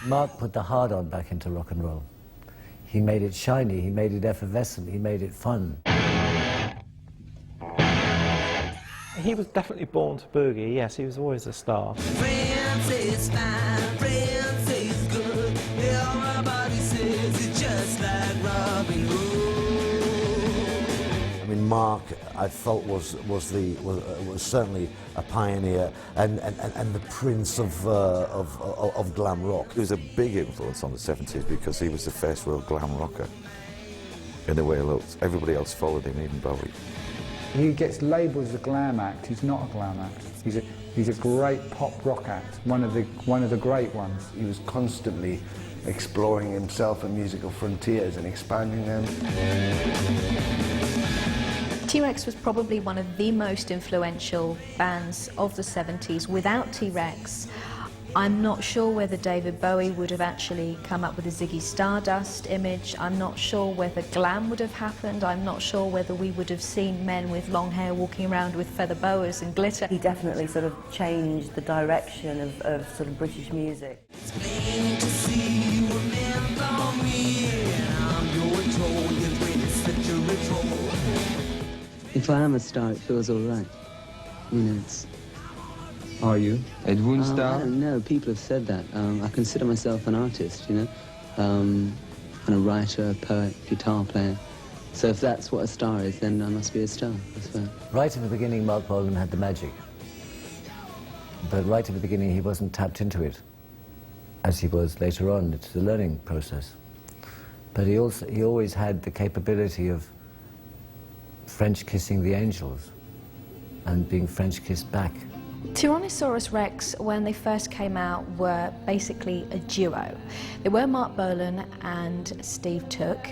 Marc put the hard-on back into rock and roll. He made it shiny, he made it effervescent, he made it fun. He was definitely born to boogie, yes, he was always a star. France is fine, France is good, everybody says it's just like Robin Hood. I mean, Marc, I felt was certainly a pioneer and the prince of glam rock. He was a big influence on the 70s because he was the first real glam rocker in the way he looked. Everybody else followed him, even Bowie. He gets labelled as a glam act. He's not a glam act. He's a great pop rock act, one of the great ones. He was constantly exploring himself and musical frontiers and expanding them. T-Rex was probably one of the most influential bands of the 70s. Without T-Rex, I'm not sure whether David Bowie would have actually come up with a Ziggy Stardust image. I'm not sure whether glam would have happened. I'm not sure whether we would have seen men with long hair walking around with feather boas and glitter. He definitely sort of changed the direction of sort of British music. It's plain to see you were meant for me, and you're told that when it's such a ritual. If I am a star, it feels all right. You know, it's... Are you? Edwin Star? I don't know, people have said that. I consider myself an artist, you know, and a writer, a poet, guitar player. So if that's what a star is, then I must be a star, I suppose. Right at the beginning, Marc Bolan had the magic. But right at the beginning, he wasn't tapped into it, as he was later on. It's the learning process. But he always had the capability of French kissing the angels and being French kissed back. Tyrannosaurus Rex, when they first came out, were basically a duo. They were Marc Bolan and Steve Took,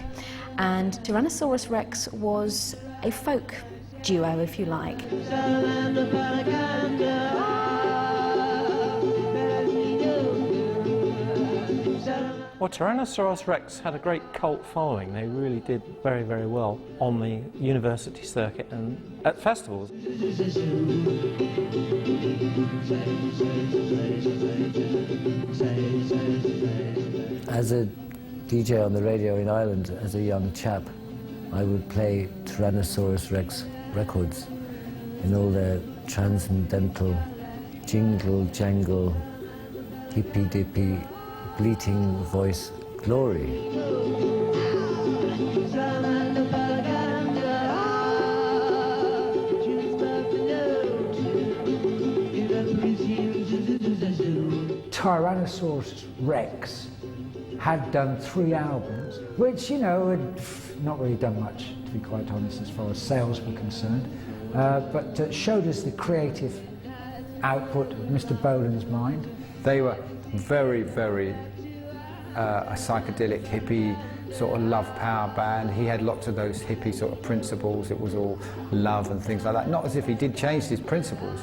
and Tyrannosaurus Rex was a folk duo, if you like. Well, Tyrannosaurus Rex had a great cult following. They really did very, very well on the university circuit and at festivals. As a DJ on the radio in Ireland, as a young chap, I would play Tyrannosaurus Rex records in all their transcendental jingle, jangle, hippy-dippy, bleating voice glory. Tyrannosaurus Rex had done 3 albums, which, you know, had not really done much, to be quite honest, as far as sales were concerned, but showed us the creative output of Mr. Bolan's mind. They were very, very a psychedelic hippie sort of love power band. He had lots of those hippie sort of principles. It was all love and things like that. Not as if he did change his principles,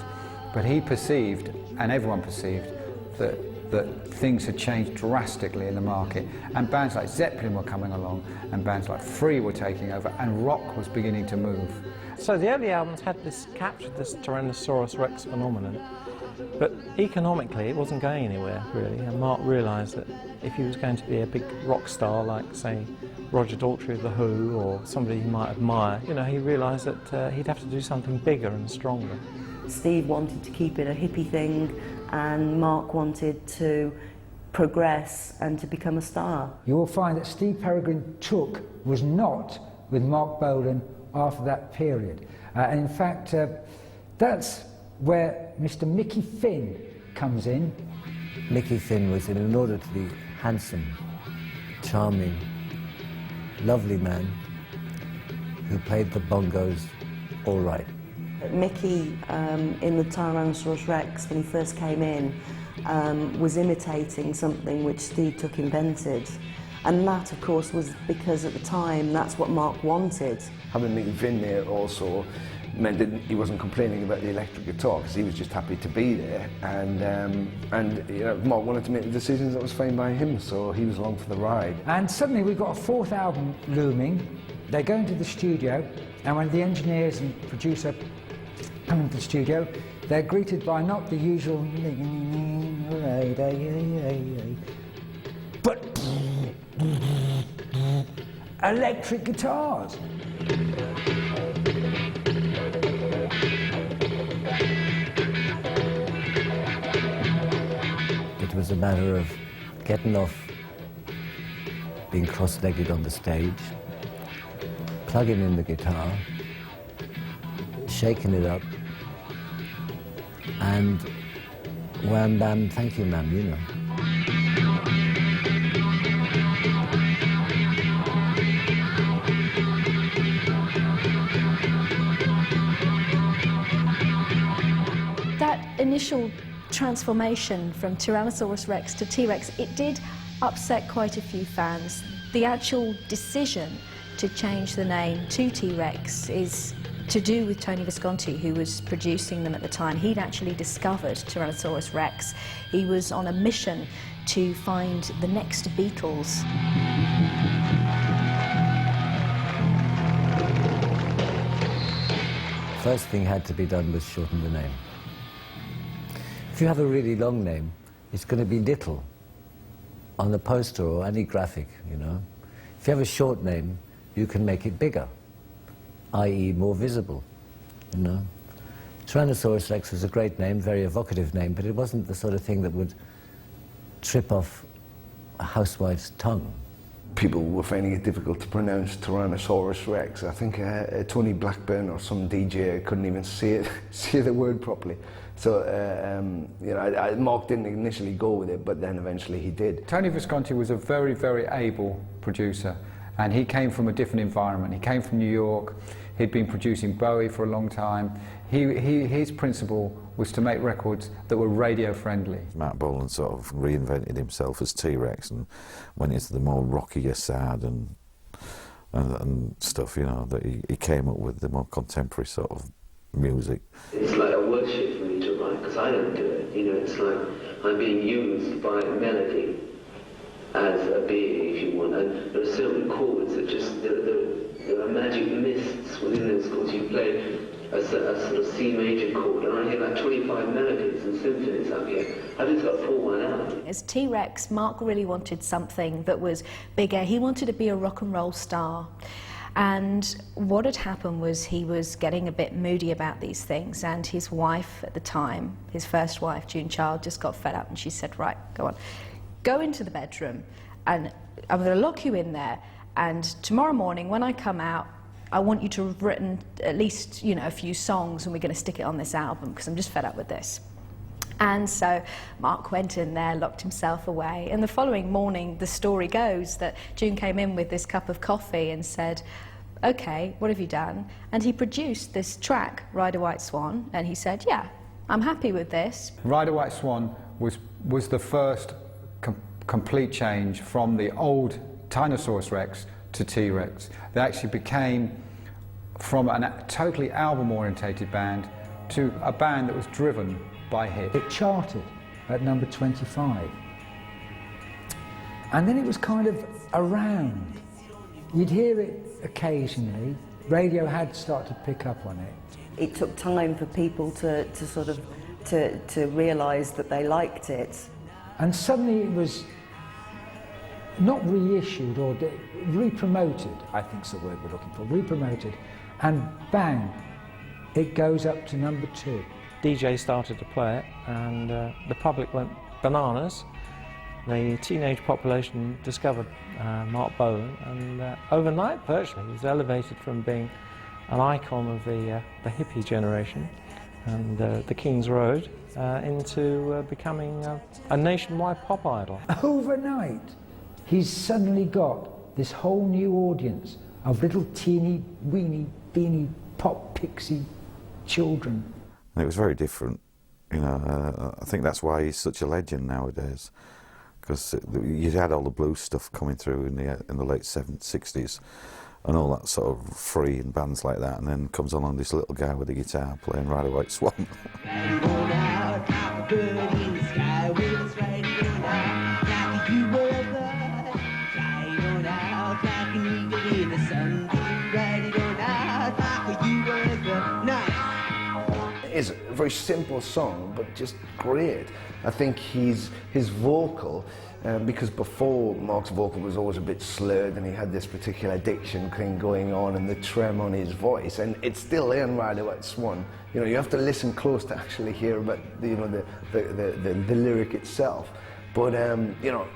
but he perceived, and everyone perceived, that things had changed drastically in the market, and bands like Zeppelin were coming along, and bands like Free were taking over, and rock was beginning to move. So the early albums had captured this Tyrannosaurus Rex phenomenon, but economically it wasn't going anywhere really, and Marc realised that if he was going to be a big rock star like, say, Roger Daltrey of The Who or somebody he might admire, you know, he realised that he'd have to do something bigger and stronger. Steve wanted to keep it a hippie thing, and Marc wanted to progress and to become a star. You will find that Steve Peregrine Took was not with Marc Bolan after that period. And in fact, that's where Mr. Mickey Finn comes in. Mickey Finn was, in order to be handsome, charming, lovely man who played the bongos all right. Mickey, in the Tyrannosaurus Rex, when he first came in, was imitating something which Steve Took invented. And that, of course, was because at the time, that's what Marc wanted. Having Mickey Finn there also meant that he wasn't complaining about the electric guitar, because he was just happy to be there. And you know, Marc wanted to make the decisions that was fine by him, so he was along for the ride. And suddenly we've got a 4th album looming. They go into the studio, and when the engineers and producer come into the studio, they're greeted by not the usual, but electric guitars. It was a matter of getting off being cross-legged on the stage, plugging in the guitar, shaking it up, and wham bam, thank you ma'am, you know. That initial transformation from Tyrannosaurus Rex to T-Rex, it did upset quite a few fans. The actual decision to change the name to T-Rex is to do with Tony Visconti, who was producing them at the time. He'd actually discovered Tyrannosaurus Rex. He was on a mission to find the next Beatles. First thing had to be done was shorten the name. If you have a really long name, it's going to be little on the poster or any graphic, you know. If you have a short name, you can make it bigger, i.e. more visible, you know. Tyrannosaurus Rex was a great name, very evocative name, but it wasn't the sort of thing that would trip off a housewife's tongue. People were finding it difficult to pronounce Tyrannosaurus Rex. I think Tony Blackburn or some DJ couldn't even say the word properly. So, you know, Marc didn't initially go with it, but then eventually he did. Tony Visconti was a very, very able producer, and he came from a different environment. He came from New York. He'd been producing Bowie for a long time. His principle was to make records that were radio friendly. Marc Bolan sort of reinvented himself as T-Rex and went into the more rockier side and stuff, you know, that he came up with the more contemporary sort of music. It's like a worship for me to write, because I don't do it, you know, it's like I'm being used by a melody as a being, if you want, and there are certain chords that just, there are magic mists within those chords. You play a sort of C major chord, and I hear like 25 melodies and symphonies up here. I just got to pull one out. As T-Rex, Marc really wanted something that was bigger. He wanted to be a rock and roll star. And what had happened was he was getting a bit moody about these things, and his wife at the time, his first wife, June Child, just got fed up, and she said, right, go on, go into the bedroom, and I'm going to lock you in there, and tomorrow morning when I come out, I want you to have written at least, you know, a few songs, and we're going to stick it on this album, because I'm just fed up with this. And so Marc went in there, locked himself away, and the following morning the story goes that June came in with this cup of coffee and said, okay, what have you done? And he produced this track, Ride a White Swan, and he said, yeah, I'm happy with this. Ride a White Swan was the first complete change from the old Tyrannosaurus Rex to T-Rex. They actually became from a totally album-orientated band to a band that was driven by hit. It charted at number 25. And then it was kind of around. You'd hear it occasionally. Radio had started to pick up on it. It took time for people to sort of to realise that they liked it. And suddenly it was not reissued or re-promoted, I think's the word we're looking for, re-promoted, and bang, it goes up to number 2. DJ started to play it, and the public went bananas. The teenage population discovered Marc Bolan, and overnight, virtually, he was elevated from being an icon of the hippie generation and the King's Road into becoming a nationwide pop idol. Overnight, he's suddenly got this whole new audience of little teeny, weeny, beany, pop pixie children. And it was very different, you know. I think that's why he's such a legend nowadays, because you had all the blues stuff coming through in the late 60s, and all that sort of free and bands like that, and then comes along this little guy with a guitar playing Ride a White Swan. It's a very simple song, but just great. I think his vocal, because before Marc's vocal was always a bit slurred and he had this particular diction thing going on and the trem on his voice, and it's still there in White Swan. You know, you have to listen close to actually hear about the lyric itself. But you know,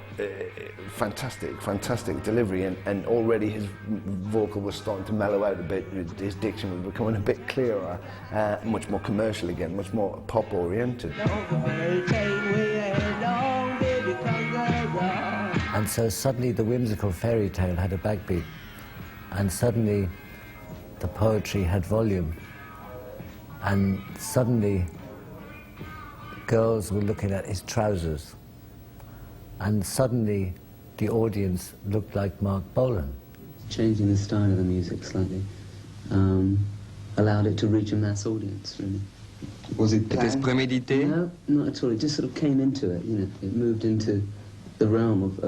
fantastic delivery, and already his vocal was starting to mellow out a bit. His diction was becoming a bit clearer, much more commercial again, much more pop oriented. And so suddenly the whimsical fairy tale had a backbeat, and suddenly the poetry had volume, and suddenly girls were looking at his trousers, and suddenly the audience looked like Marc Bolan. Changing the style of the music slightly allowed it to reach a mass audience, really. Was it premedité? No, not at all. It just sort of came into it, you know. It moved into the realm of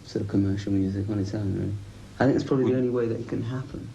sort of commercial music on its own, really. I think it's probably the only way that it can happen.